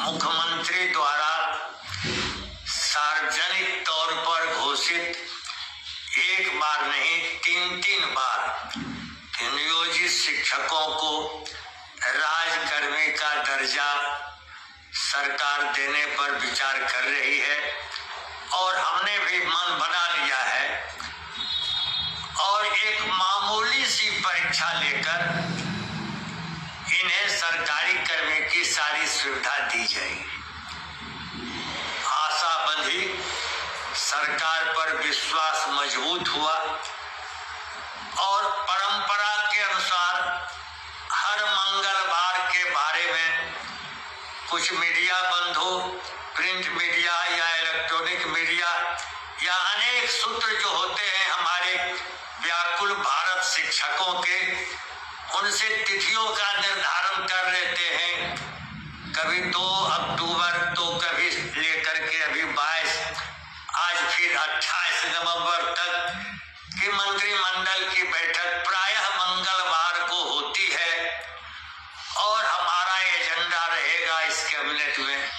मुख्यमंत्री द्वारा सार्वजनिक तौर पर घोषित एक बार नहीं 3 बार नियोजित शिक्षकों को राजकर्मी का दर्जा सरकार देने पर विचार कर रही है और हमने भी मन बना लिया है और एक मामूली सी परीक्षा लेकर इन्हें सरकारी कर्मी की सारी सुविधा दी जाएगी। आशा बंधी, सरकार पर विश्वास मजबूत हुआ और परंपरा के अनुसार हर मंगलवार के बारे में कुछ मीडिया बंधु, प्रिंट मीडिया या इलेक्ट्रॉनिक मीडिया या अनेक सूत्र जो होते हैं हमारे व्याकुल भारत शिक्षकों के, उनसे तिथियों का निर्धारण कर लेते हैं। कभी 2 अक्टूबर तो कभी लेकर के अभी 22, आज फिर 28 नवंबर तक की मंत्रिमंडल की बैठक प्रायः मंगलवार को होती है और हमारा एजेंडा रहेगा इस कैबिनेट में।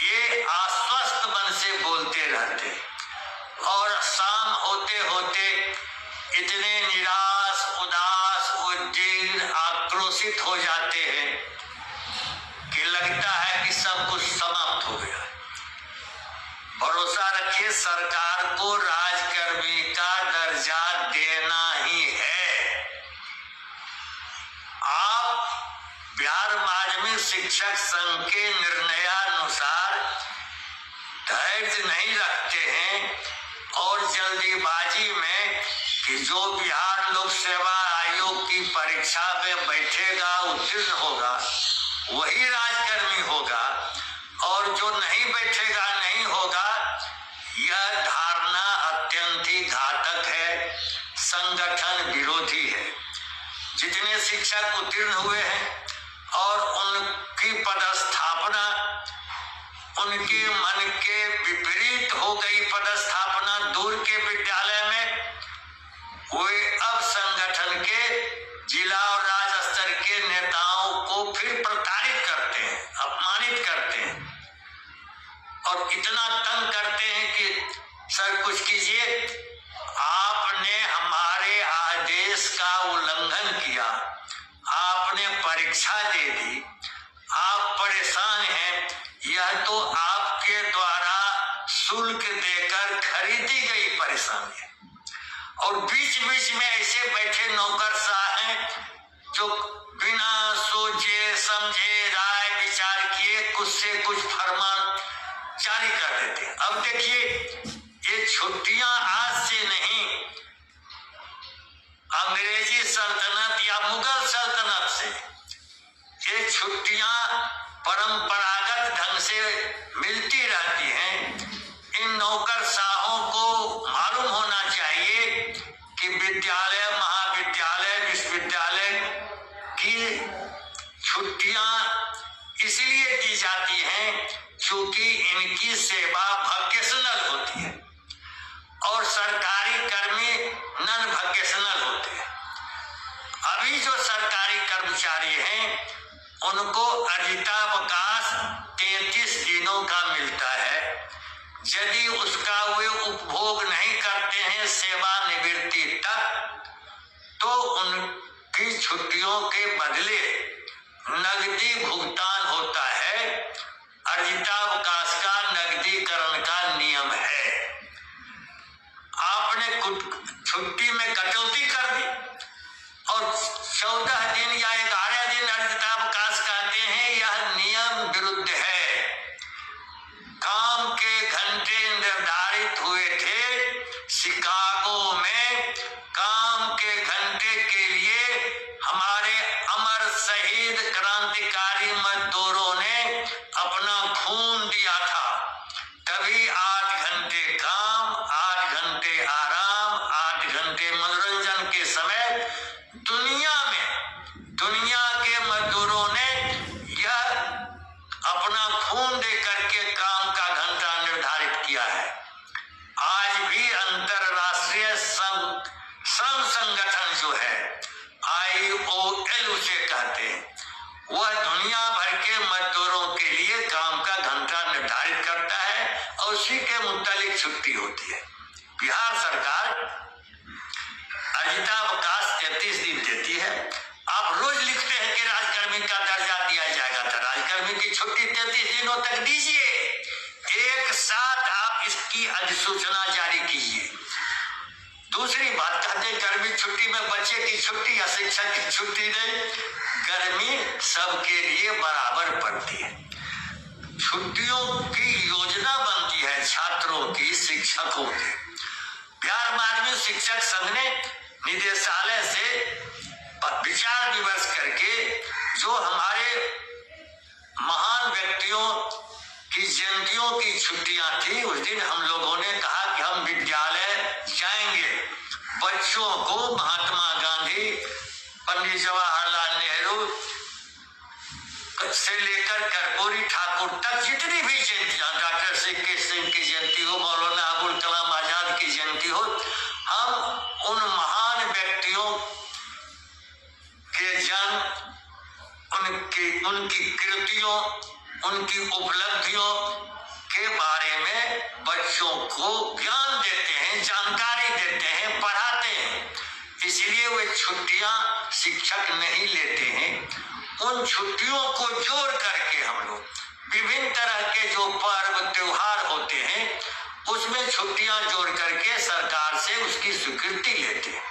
ये आश्वस्त मन से बोलते रहते और शाम होते होते इतने निराश, उदास, उद्विग्न, आक्रोशित हो जाते हैं कि लगता है कि सब कुछ समाप्त हो गया। भरोसा रखिए, सरकार को राजकर्मी का दर्जा देना ही है। आप बिहार माध्यमिक शिक्षक संघ के निर्णयानुसार धैर्य नहीं रखते हैं और जल्दीबाजी में कि जो बिहार लोक सेवा आयोग की परीक्षा में बैठेगा, उत्तीर्ण होगा, वही राजकर्मी होगा और जो नहीं बैठेगा, नहीं होगा, यह धारणा अत्यंत ही घातक है, संगठन विरोधी है। जितने शिक्षक उत्तीर्ण हुए हैं और उनकी पदस्थापना उनके मन के विपरीत हो गई, पदस्थापना दूर के विद्यालय में, वे अब संगठन के जिला और राज्य स्तर के नेताओं को फिर प्रताड़ित करते हैं, अपमानित करते हैं और इतना तंग करते हैं कि सर कुछ कीजिए, आपने हमारे आदेश का उल्लंघन किया, आपने परीक्षा दे दी, आप परेशान हैं, यह तो आपके द्वारा शुल्क देकर खरीदी गई परेशानी है। और बीच बीच में ऐसे बैठे नौकरशाह हैं जो बिना सोचे समझे, राय विचार किए कुछ से कुछ फरमान जारी कर देते हैं। अब देखिए, ये छुट्टियां आज से नहीं, अंग्रेजी सल्तनत या मुगल सल्तनत से ये छुट्टियां परंपरागत ढंग से मिलती रहती हैं। इन नौकरशाहों को मालूम होना चाहिए कि विद्यालय, महाविद्यालय, विश्वविद्यालय की छुट्टियां इसलिए दी जाती हैं क्योंकि इनकी सेवा वोकेशनल होती है और सरकारी कर्मी नॉन वोकेशनल होते हैं। अभी जो सरकारी कर्मचारी हैं उनको अर्जितावकाश 33 दिनों का मिलता है। यदि उसका वे उपभोग नहीं करते हैं सेवानिवृत्ति तक, तो उनकी छुट्टियों के बदले नगदी भुगतान होता है। अर्जितावकाश का नगदीकरण का नियम है। आपने छुट्टी में कटौती कर दी और 14 दिन या 11 दिन अर्जितावकाश कहते हैं, यह नियम विरुद्ध है। काम के घंटे निर्धारित हुए थे। शिकागो में काम के घंटे के लिए हमारे अमर शहीद क्रांतिकारी मजदूरों ने अपना खून दिया था। कभी 8 घंटे काम, 8 घंटे आराम, 8 घंटे मनोरंजन के समय दुनिया के मजदूरों ने यह अपना खून दे करके काम का घंटा निर्धारित किया है। आज भी अंतरराष्ट्रीय श्रम संगठन जो है IOL उसे कहते हैं, वह दुनिया भर के मजदूरों के लिए और उसी के मुतालिक छुट्टी होती है। बिहार सरकार अर्जितावकाश 33 दिन देती है। आप रोज लिखते हैं कि राजकर्मी का दर्जा दिया जाएगा, तो राजकर्मी की छुट्टी 33 दिनों तक दीजिए। एक साथ आप इसकी अधिसूचना जारी कीजिए। दूसरी बात कहते हैं गर्मी छुट्टी में बच्चे की छुट्टी या शिक्षक की छुट्टी नहीं, गर्मी सबके लिए बराबर पड़ती है। छुट्टियों की योजना बनती है छात्रों की, शिक्षकों की। बिहार माध्यमिक शिक्षक संघ ने निदेशालय से विचार विमर्श करके जो हमारे महान व्यक्तियों की जयंतियों की छुट्टियां थी, उस दिन हम लोगों ने कहा कि हम विद्यालय जाएंगे, बच्चों को महात्मा गांधी, पंडित जवाहरलाल नेहरू से लेकर कर्पूरी ठाकुर तक जितनी भी जयंतियां, डॉक्टर सिंह की जयंती हो, मौलाना अबुल कलाम आजाद की जयंती हो, हम उन महान व्यक्तियों के जन्म, उनकी कृतियों, उनकी उपलब्धियों के बारे में बच्चों को ज्ञान देते हैं, जानकारी देते हैं, पढ़ाते हैं। इसलिए वे छुट्टियां शिक्षक नहीं लेते हैं। उन छुट्टियों को जोड़ करके हम लोग विभिन्न तरह के जो पर्व त्योहार होते हैं उसमें छुट्टियां जोड़ करके सरकार से उसकी स्वीकृति लेते हैं।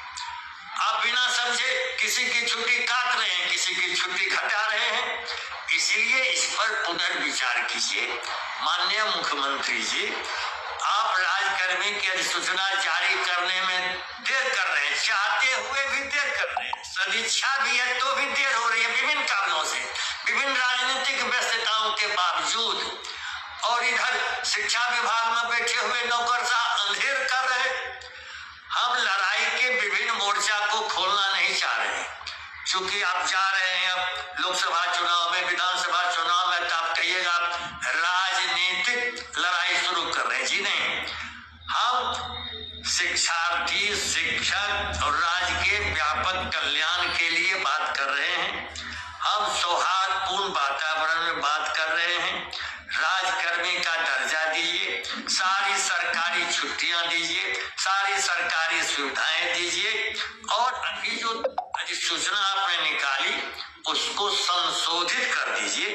आप बिना समझे किसी की छुट्टी काट रहे हैं, किसी की छुट्टी घटा रहे हैं। इसलिए इस पर पुनर्विचार कीजिए। माननीय मुख्यमंत्री जी, आप राजकर्मी की अधिसूचना जारी करने में देर कर रहे हैं, चाहते हुए भी देर कर रहे हैं। सदिच्छा भी है तो भी देर हो रही है विभिन्न कारणों से, विभिन्न राजनीतिक व्यस्तताओं के बावजूद। और इधर शिक्षा विभाग में बैठे हुए नौकरशाह अंधेर कर रहे। हम लड़ाई के विभिन्न मोर्चा को खोलना नहीं चाह रहे। चूंकि आप जा रहे हैं अब लोकसभा चुनाव में, विधानसभा चुनाव में, तो आप कहिएगा राजनीतिक लड़ाई शुरू कर रहे हैं। जी नहीं, हम शिक्षार्थी, शिक्षक और राज्य के व्यापक कल्याण के लिए बात कर रहे हैं। हम सौहार्दपूर्ण वातावरण में बात कर रहे हैं। राजकर्मी का दर्जा दीजिए, सारी सरकारी छुट्टियां दीजिए, सारी सरकारी सुविधाएं दीजिए, और अभी जो अधिसूचना आपने निकाली उसको संशोधित कर दीजिए,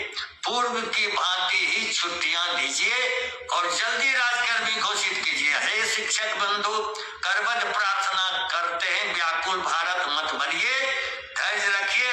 पूर्व की भांति ही छुट्टियां दीजिए और जल्दी राजकर्मी घोषित कीजिए। हे शिक्षक बंधु, करबद्ध प्रार्थना करते हैं, व्याकुल भारत मत बनिए, धैर्य रखिए।